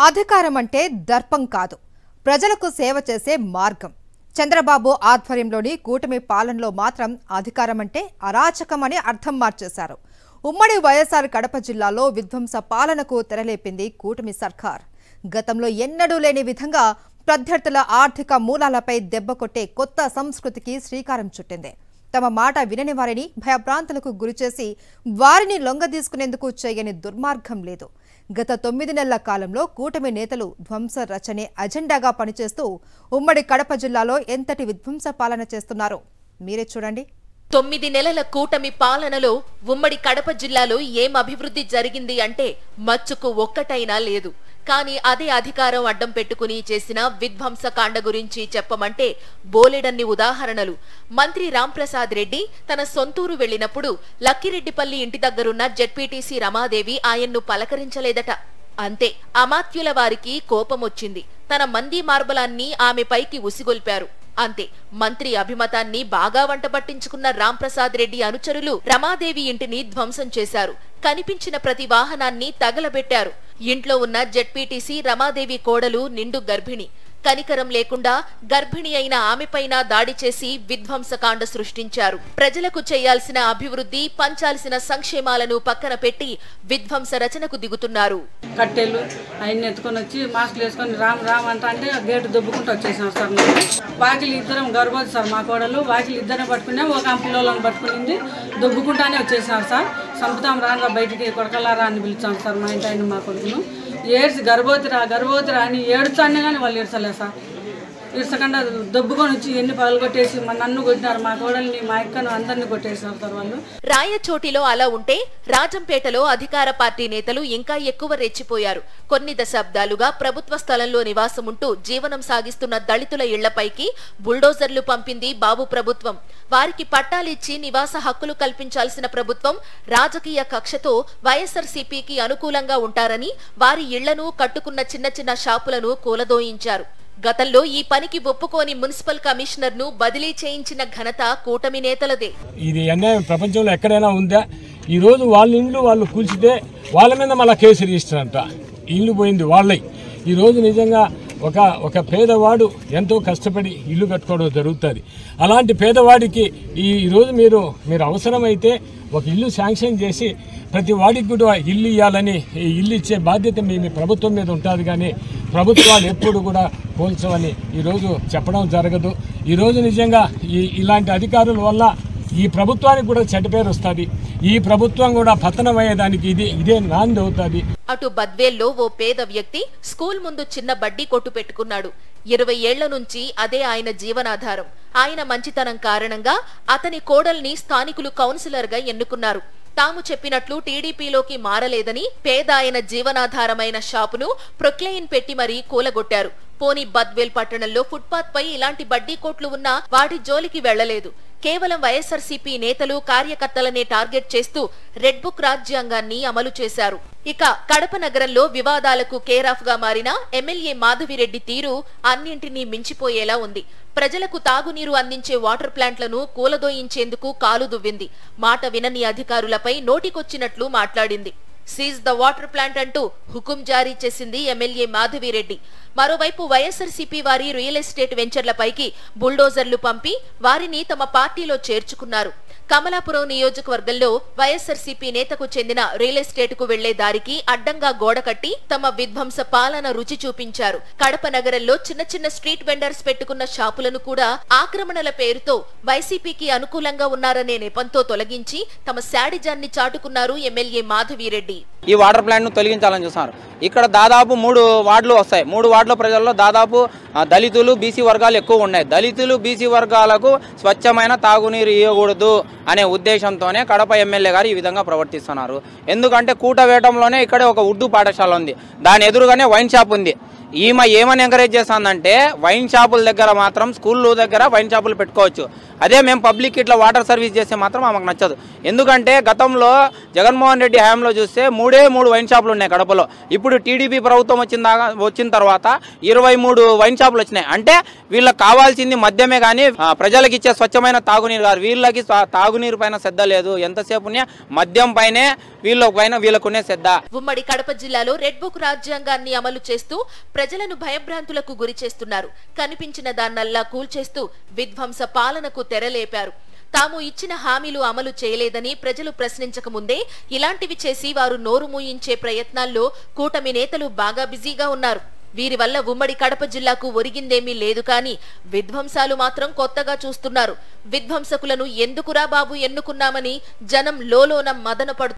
అధికారం అంటే దర్పం కాదు, ప్రజలకు సేవ చేసే మార్గం. చంద్రబాబు ఆధ్వర్యంలోని కూటమి పాలనలో మాత్రం అధికారం అంటే అరాచకం అని అర్థం మార్చేశారు. ఉమ్మడి వైఎస్ఆర్ కడప జిల్లాలో విధ్వంస పాలనకు తెరలేపింది కూటమి సర్కార్. గతంలో ఎన్నడూ లేని విధంగా ప్రత్యర్థుల ఆర్థిక మూలాలపై దెబ్బ కొట్టే కొత్త సంస్కృతికి శ్రీకారం చుట్టింది. తమ మాట వినని వారిని భయభ్రాంతులకు గురిచేసి వారిని లొంగదీసుకునేందుకు చేయని దుర్మార్గం లేదు. గత 9 నెలల కాలంలో కూటమి నేతలు ధ్వంస రచనే అజెండాగా పనిచేస్తూ ఉమ్మడి కడప జిల్లాలో ఎంతటి విధ్వంస పాలన చేస్తున్నారో మీరే చూడండి. 9 నెలల కూటమి పాలనలో ఉమ్మడి కడప జిల్లాలో ఏం అభివృద్ధి జరిగింది అంటే మచ్చుకు ఒక్కటైనా లేదు. కానీ అదే అధికారం అడ్డం పెట్టుకుని చేసిన విధ్వంసకాండ గురించి చెప్పమంటే బోలెడన్ని ఉదాహరణలు. మంత్రి రాంప్రసాద్ రెడ్డి తన సొంతూరు వెళ్లినప్పుడు లక్కిరెడ్డిపల్లి ఇంటి దగ్గరున్న జెడ్పీటీసీ రమాదేవి ఆయన్ను పలకరించలేదట. అంతే, అమాత్యుల వారికి కోపమొచ్చింది. తన మంది మార్బలాన్ని ఆమెపైకి ఉసిగొల్పారు. అంతే, మంత్రి అభిమతాన్ని బాగా వంట పట్టించుకున్న రాంప్రసాద్ రెడ్డి అనుచరులు రమాదేవి ఇంటిని ధ్వంసం చేశారు. కనిపించిన ప్రతి వాహనాన్ని తగలబెట్టారు. ఇంట్లో ఉన్న జెడ్పీటీసీ రమాదేవి కోడలు నిండు గర్భిణి. కనికరం లేకుండా గర్భిణి అయిన ఆమెపైన దాడి చేసి విధ్వంసకాండ సృష్టించారు. ప్రజలకు చేయాల్సిన అభివృద్ధి, పంచాల్సిన సంక్షేమాలను పక్కన పెట్టి విధ్వంస రచనకు దిగుతున్నారు. కట్టెలు ఆయన ఎత్తుకొని వచ్చి మాస్కులు వేసుకొని రామ్ రామ్ అంటే గేటు దొబ్బుకుంటూ వచ్చేసాం సార్. వాకిలు ఇద్దరం గర్భవతి సార్, మా కోడలు వాకిలు ఇద్దరిని పట్టుకునే ఒక పిల్లలను పట్టుకునింది, దొబ్బుకుంటానే వచ్చేసారు సార్. సంపుతాం రాగా బయటికి కొడకలారా అని పిలిచాం సార్. మా ఇంటి ఆయన మా కొడుకును ఏడ్చి గర్భవతిరా అని ఏడుచానే కానీ వాళ్ళు ఏడ్చలే సార్. ఇడ్చకుండా దొబ్బుకొని వచ్చి ఎన్ని పగలు కొట్టేసి నన్ను కొట్టినారు, మా కోడల్ని మా అక్కను అందరినీ కొట్టేసారు సార్ వాళ్ళు. రాయచోటిలో అలా ఉంటే రాజంపేటలో అధికార పార్టీ నేతలు ఇంకా ఎక్కువ రెచ్చిపోయారు. కొన్ని దశాబ్దాలుగా ప్రభుత్వ స్థలంలో నివాసం ఉంటూ జీవనం సాగిస్తున్న దళితుల ఇళ్లపైకి బుల్డోజర్లు పంపింది బాబు ప్రభుత్వం. వారికి పట్టాలిచ్చి నివాస హక్కులు కల్పించాల్సిన ప్రభుత్వం రాజకీయ కక్షతో వైఎస్ఆర్సీపీకి అనుకూలంగా ఉంటారని వారి ఇళ్లను, కట్టుకున్న చిన్న చిన్న షాపులను కూలదోయించారు. గతంలో ఈ పనికి ఒప్పుకోని మున్సిపల్ కమిషనర్ ను బదిలీ చేయించిన ఘనత కూటమి నేతలదే. ఇది అన్యాయం ప్రపంచంలో ఎక్కడైనా ఉందా? ఈ రోజు వాళ్ళ ఇండ్లు వాళ్ళు కూల్చితే వాళ్ళ మీద మళ్ళీ కేసు రిజిస్టర్ అంట. ఇల్లు పోయింది వాళ్ళై. ఈ రోజు నిజంగా ఒక పేదవాడు ఎంతో కష్టపడి ఇల్లు కట్టుకోవడం జరుగుతుంది. అలాంటి పేదవాడికి ఈరోజు మీరు అవసరమైతే ఒక ఇల్లు శాంక్షన్ చేసి ప్రతి వాడికి కూడా ఇల్లు ఇవ్వాలని, ఇల్లు ఇచ్చే బాధ్యత మీ ప్రభుత్వం మీద ఉంటుంది. కానీ ప్రభుత్వాలు ఎప్పుడు కూడా పోల్చవని ఈరోజు చెప్పడం జరగదు. ఈరోజు నిజంగా ఇలాంటి అధికారుల వల్ల ఈ ప్రభుత్వానికి కూడా చెడ్డ పేరు వస్తుంది. ఈ ప్రభుత్వం కూడా పతనమయ్యేదానికి ఇదే నాంది అవుతుంది. అటు బద్వేల్లో ఓ పేద వ్యక్తి స్కూల్ ముందు చిన్న బడ్డీ కొట్టు పెట్టుకున్నాడు. 20 ఏళ్ల నుంచి అదే ఆయన జీవనాధారం. ఆయన మంచితనం కారణంగా అతని కోడల్ని స్థానికులు కౌన్సిలర్ గా ఎన్నుకున్నారు. తాము చెప్పినట్లు టీడీపీలోకి మారలేదని పేద ఆయన జీవనాధారమైన షాపును ప్రొక్లెయిన్ పెట్టి మరీ కూలగొట్టారు. పోనీ బద్వేల్ పట్టణంలో ఫుట్పాత్ పై ఇలాంటి బడ్డీ కోట్లు ఉన్నా వాటి జోలికి వెళ్లలేదు. కేవలం వైఎస్ఆర్సీపీ నేతలు, కార్యకర్తలనే టార్గెట్ చేస్తూ రెడ్ బుక్ రాజ్యాంగాన్ని అమలు చేశారు. ఇక కడప నగరంలో వివాదాలకు కేరాఫ్ గా మారిన ఎమ్మెల్యే మాధవిరెడ్డి తీరు అన్నింటినీ మించిపోయేలా ఉంది. ప్రజలకు తాగునీరు అందించే వాటర్ ప్లాంట్లను కూలదోయించేందుకు కాలు దువ్వింది. మాట వినని అధికారులపై నోటికొచ్చినట్లు మాట్లాడింది. సీజ్ ద వాటర్ ప్లాంట్ అంటూ హుకుం జారీ చేసింది ఎమ్మెల్యే మాధవిరెడ్డి. మరోవైపు వైఎస్ఆర్సీపీ వారి రియల్ ఎస్టేట్ వెంచర్లపైకి బుల్డోజర్లు పంపి వారిని తమ పార్టీలో చేర్చుకున్నారు. కమలాపురం నియోజకవర్గంలో వైఎస్ఆర్సీపీ నేతకు చెందిన రియల్ ఎస్టేట్ కు వెళ్లే దారికి అడ్డంగా గోడ కట్టి తమ విధ్వంస పాలన రుచి చూపించారు. కడప నగరంలో చిన్న చిన్న స్ట్రీట్ వెండర్స్ పెట్టుకున్న షాపులను కూడా ఆక్రమణల పేరుతో వైసీపీకి అనుకూలంగా ఉన్నారనే నెపంతో తొలగించి తమ శాడిజాన్ని చాటుకున్నారు ఎమ్మెల్యే మాధవిరెడ్డి. ఈ వాటర్ ప్లాంట్ ను తొలగించాలని చూస్తున్నారు. ఇక్కడ దాదాపు 3 వార్డులు వస్తాయి. 3 వార్డుల ప్రజల్లో దాదాపు దళితులు, బీసీ వర్గాలు ఎక్కువ ఉన్నాయి. దళితులు, బీసీ వర్గాలకు స్వచ్ఛమైన తాగునీరు ఇవ్వకూడదు అనే ఉద్దేశంతోనే కడప ఎమ్మెల్యే గారు ఈ విధంగా ప్రవర్తిస్తున్నారు. ఎందుకంటే కూటవేటంలోనే ఇక్కడే ఒక ఉర్దూ పాఠశాల ఉంది, దాని ఎదురుగానే వైన్ షాప్ ఉంది. ఈమె ఏమని ఎంకరేజ్ చేస్తుందంటే వైన్ షాపుల దగ్గర మాత్రం స్కూళ్ళ దగ్గర వైన్ షాపులు పెట్టుకోవచ్చు, అదే మేము పబ్లిక్ ఇట్లా వాటర్ సర్వీస్ చేస్తే మాత్రం ఆమెకు నచ్చదు. ఎందుకంటే గతంలో జగన్మోహన్ రెడ్డి హయాంలో చూస్తే 3 వైన్ షాపులు ఉన్నాయి కడపలో. ఇప్పుడు టీడీపీ ప్రభుత్వం వచ్చిన తర్వాత 23 వైన్ షాపులు వచ్చినాయి. అంటే వీళ్ళకి కావాల్సింది మద్యమే కానీ ప్రజలకు ఇచ్చే స్వచ్ఛమైన తాగునీరు కాదు. వీళ్ళకి తాగునీరు పైన శ్రద్ధ లేదు, ఎంతసేపు మద్యం పైనే వీళ్ళకునే శ్రద్ధ. ఉమ్మడి కడప జిల్లాలో రెడ్ బుక్ రాజ్యాంగాన్ని అమలు చేస్తూ ప్రజలను భయభ్రాంతులకు గురి చేస్తున్నారు. కనిపించిన దాన్నల్లా కూల్చేస్తూ విధ్వంస పాలనకు తెరలేపారు. తాము ఇచ్చిన హామీలు అమలు చేయలేదని ప్రజలు ప్రశ్నించక ముందే ఇలాంటివి చేసి వారు నోరు మూయించే ప్రయత్నాల్లో కూటమి నేతలు బాగా బిజీగా ఉన్నారు. వీరి వల్ల ఉమ్మడి కడప జిల్లాకు ఒరిగిందేమీ లేదు కానీ విధ్వంసాలు మాత్రం కొత్తగా చూస్తున్నారు. విధ్వంసకులను ఎందుకురా బాబు ఎన్నుకున్నామని జనం లోలోన మదన